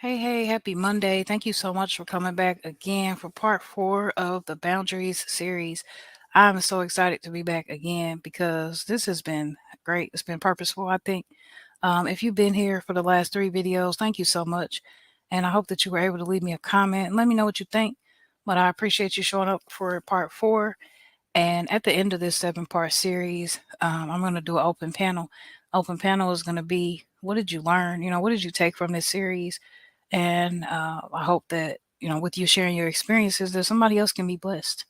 Hey, happy Monday. Thank you so much for coming back again for part 4 of the Boundaries series. I'm so excited to be back again because this has been great. It's been purposeful, I think. If you've been here for the last 3 videos, thank you so much. And I hope that you were able to leave me a comment and let me know what you think. But I appreciate you showing up for part 4. And at the end of this 7-part series, I'm going to do an open panel. Open panel is going to be, what did you learn? What did you take from this series? And I hope that, with you sharing your experiences, that somebody else can be blessed.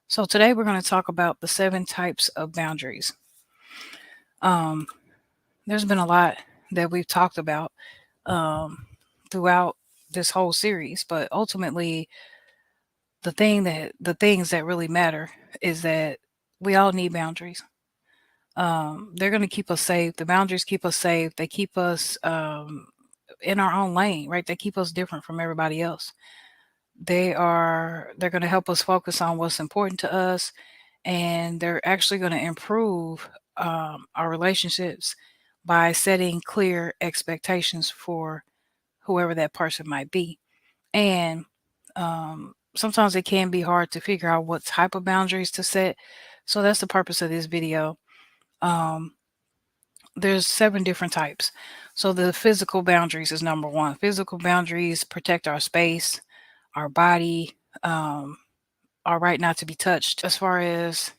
So today we're going to talk about the 7 types of boundaries. Um, there's been a lot that we've talked about throughout this whole series, but ultimately, the things that really matter is that we all need boundaries. They're going to keep us safe. The boundaries keep us safe. They keep us in our own lane, right? They keep us different from everybody else. They're going to help us focus on what's important to us, and they're actually going to improve our relationships by setting clear expectations for whoever that person might be. And sometimes it can be hard to figure out what type of boundaries to set. So that's the purpose of this video. There's 7 different types. So the physical boundaries is number 1. Physical boundaries protect our space, our body, our right not to be touched as far as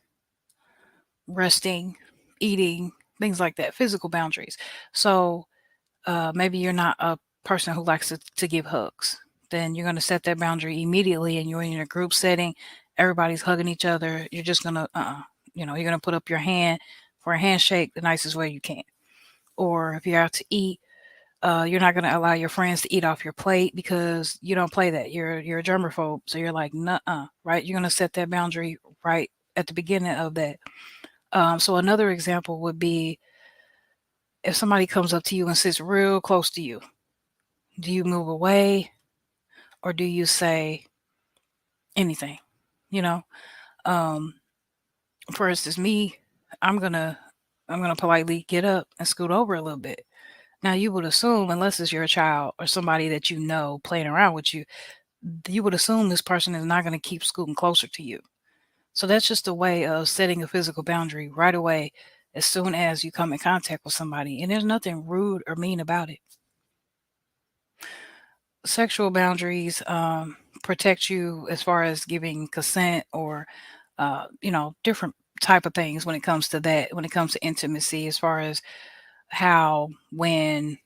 resting, eating, things like that, physical boundaries. So maybe you're not a person who likes to give hugs. Then you're going to set that boundary immediately, and you're in a group setting. Everybody's hugging each other. You're just going to, you're going to put up your hand for a handshake the nicest way you can. Or if you're out to eat, you're not going to allow your friends to eat off your plate because you don't play that. You're a germaphobe, so you're like, nuh-uh, right? You're going to set that boundary right at the beginning of that. So another example would be if somebody comes up to you and sits real close to you. Do you move away, or do you say anything? You know, um, for instance, me, I'm gonna I'm gonna politely get up and scoot over a little bit. Now, you would assume, unless it's your child or somebody that you know playing around with you, you would assume this person is not going to keep scooting closer to you. So that's just a way of setting a physical boundary right away as soon as you come in contact with somebody. And there's nothing rude or mean about it. Sexual boundaries protect you as far as giving consent or, different type of things when it comes to that, when it comes to intimacy, as far as how, when,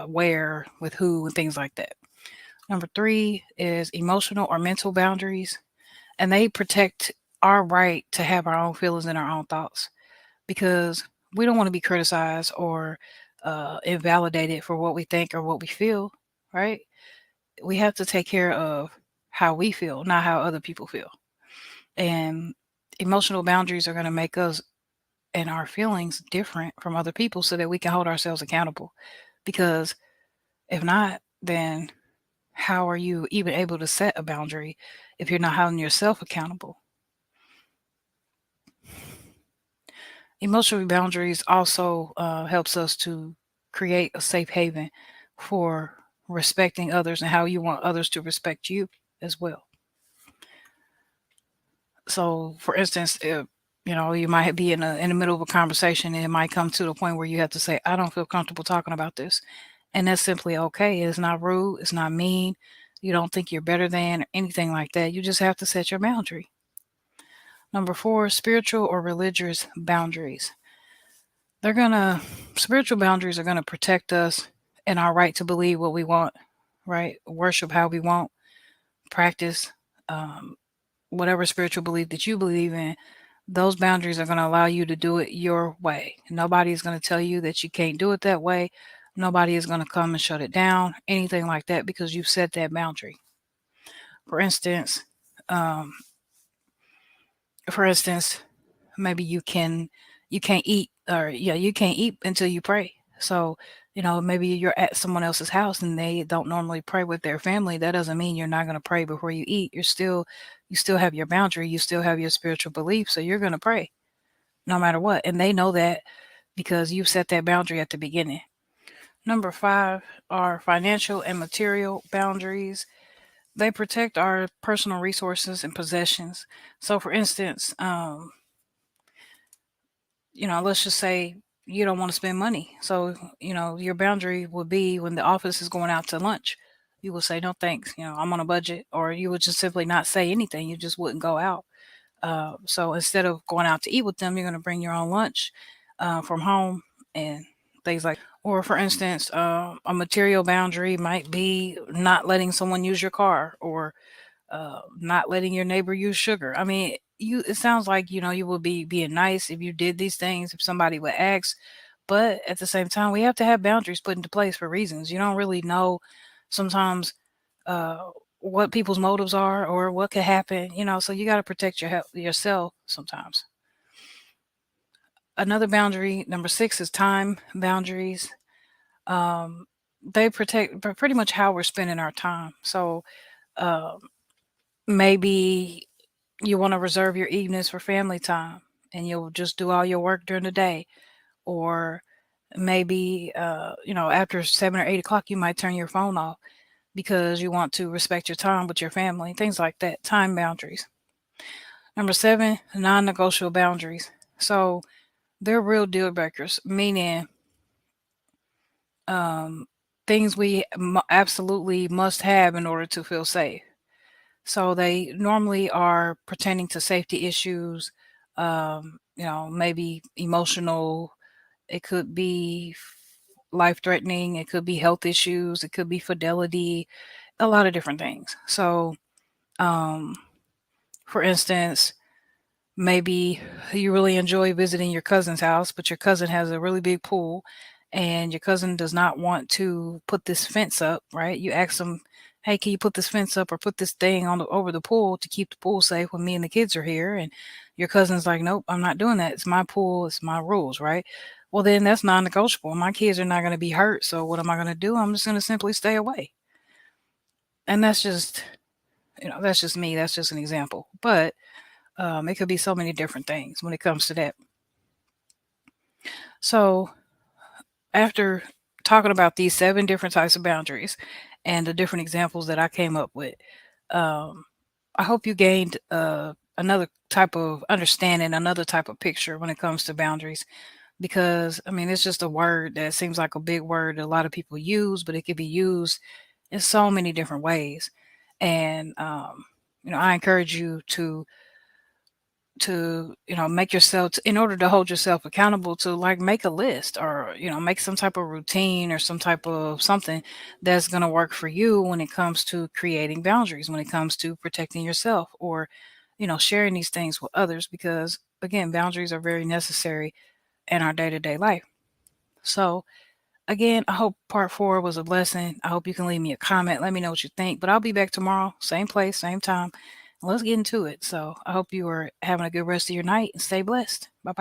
where, with who, and things like that. Number 3 is emotional or mental boundaries, and they protect our right to have our own feelings and our own thoughts because we don't want to be criticized or invalidated for what we think or what we feel, right? We have to take care of how we feel, not how other people feel. And emotional boundaries are going to make us and our feelings different from other people so that we can hold ourselves accountable. Because if not, then how are you even able to set a boundary if you're not holding yourself accountable? Emotional boundaries also helps us to create a safe haven for respecting others and how you want others to respect you as well. So, for instance, if you might be in the middle of a conversation, and it might come to the point where you have to say, "I don't feel comfortable talking about this," and that's simply okay. It's not rude. It's not mean. You don't think you're better than or anything like that. You just have to set your boundary. Number 4, spiritual or religious boundaries. They're gonna Spiritual boundaries are gonna protect us and our right to believe what we want, right? Worship how we want, practice um, whatever spiritual belief that you believe in. Those boundaries are gonna allow you to do it your way. Nobody is gonna tell you that you can't do it that way. Nobody is gonna come and shut it down, anything like that, because you've set that boundary. For instance, um, for instance, maybe you can't eat, or yeah, you can't eat until you pray. So maybe you're at someone else's house and they don't normally pray with their family. That doesn't mean you're not going to pray before you eat. You still have your boundary, you still have your spiritual belief, so you're going to pray no matter what, and they know that because you set that boundary at the beginning. Number five are financial and material boundaries. They protect our personal resources and possessions. So, for instance, let's just say you don't want to spend money. So, your boundary would be when the office is going out to lunch. You will say, no, thanks. I'm on a budget. Or you would just simply not say anything. You just wouldn't go out. So instead of going out to eat with them, you're going to bring your own lunch from home and things like. Or, for instance, a material boundary might be not letting someone use your car, or not letting your neighbor use sugar. I mean, it sounds like you would be being nice if you did these things, if somebody would ask, but at the same time, we have to have boundaries put into place for reasons. You don't really know sometimes uh, what people's motives are or what could happen. So you got to protect yourself sometimes. Another boundary, number six, is time boundaries. Um, they protect pretty much how we're spending our time. So um, maybe you want to reserve your evenings for family time and you'll just do all your work during the day. Or maybe, after 7 or 8 o'clock, you might turn your phone off because you want to respect your time with your family, things like that. Time boundaries. Number seven, non negotiable boundaries. So they're real deal breakers, meaning um, things we absolutely must have in order to feel safe. So they normally are pertaining to safety issues, maybe emotional, it could be life threatening, it could be health issues, it could be fidelity, a lot of different things. So, um, for instance, maybe you really enjoy visiting your cousin's house, but your cousin has a really big pool and your cousin does not want to put this fence up, right? You ask them, "Hey, can you put this fence up or put this thing on over the pool to keep the pool safe when me and the kids are here?" And your cousin's like, "Nope, I'm not doing that. It's my pool, it's my rules," right? Well, then that's non-negotiable. My kids are not going to be hurt, so what am I going to do? I'm just going to simply stay away. And that's just me. That's just an example. But it could be so many different things when it comes to that. So, after talking about these seven different types of boundaries and the different examples that I came up with, um, I hope you gained another type of understanding, another type of picture when it comes to boundaries. Because, I mean, it's just a word that seems like a big word that a lot of people use, but it could be used in so many different ways. And, I encourage you to make yourself in order to hold yourself accountable, to like make a list, or make some type of routine or some type of something that's going to work for you when it comes to creating boundaries, when it comes to protecting yourself, or sharing these things with others, because again, boundaries are very necessary in our day-to-day life. So again, I hope part four was a blessing. I hope you can leave me a comment, let me know what you think, but I'll be back tomorrow, same place, same time. Let's get into it. So I hope you are having a good rest of your night and stay blessed. Bye bye.